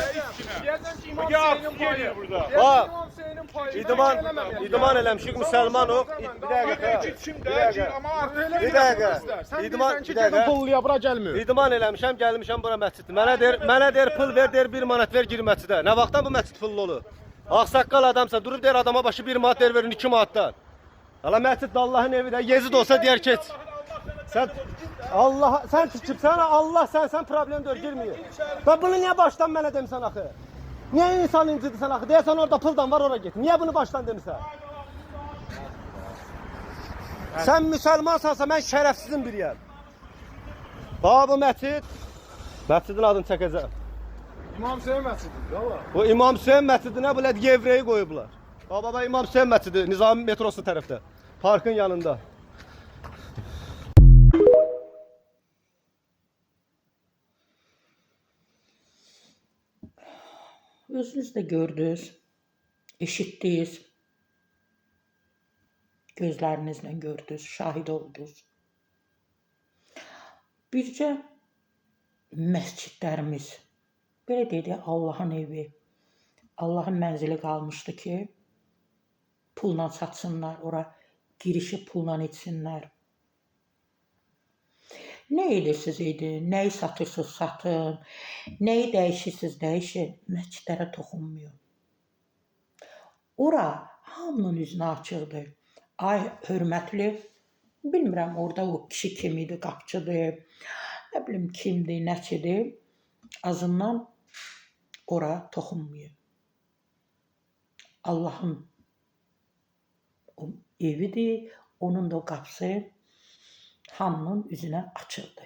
Deyəcəm ki, İmam Hüseynin payı burada. Bax, İmam Hüseynin payı. İdman eləmişik müsəlmanıq. Bir dəqiqə. Bir dəqiqə. Bir dəqiqə. Pulluya bura gəlmir. İdman eləmişəm, gəlmişəm bura məsciddir. Mənə deyir pul ver, deyir 1 manat ver gir məscidə. Nə vaxtdan bu məscid pullu olur? Ağsaqqal adamsan, durub deyir adama başı 1 manat ver verin 2 manatdan. Hala məscid Allahın evidir. Yezid olsa deyər keç. Sen çıkıpsan Allah sen problem dör girmiyor. Ben bunu niye baştan mənə demisən axı? Niye insan incidirsən axı? Deyəsən orada puldan var oraya git. Niye bunu baştan demisən? Sen müsəlmansansa mən şərəfsizin biriyəm. Bax bu məscid. Məscidin adını çəkəcəm. İmam Hüseyin məscididir, valla. Bu İmam Hüseyin məscidinə belə yevreyi qoyublar. Baba İmam Hüseyin məscidi Nizami metrosu tərəfdə. Parkın yanında. Özünüz de gördünüz, eşittiniz, gözlerinizle gördünüz, şahid oldunuz. Bircə məscidlərimiz, belə deyək, Allahın evi, Allahın mənzili qalmışdı ki, pulla satsınlar, ora girişi pulla etsinlər. Ne edirsiniz edin, neyi satırsınız satın, neyi dəyişirsiniz dəyişin, məscidlərə toxunmuyor. Ora hamının üzünə açıqdır. Ay hörmətli, bilmirəm orada o kişi kim idi, qapçıdır, nə bilim kimdir, nəçidir, azından ora toxunmuyor. Allahın o evidir, onun da o qapısı hamının üzünə açıldı.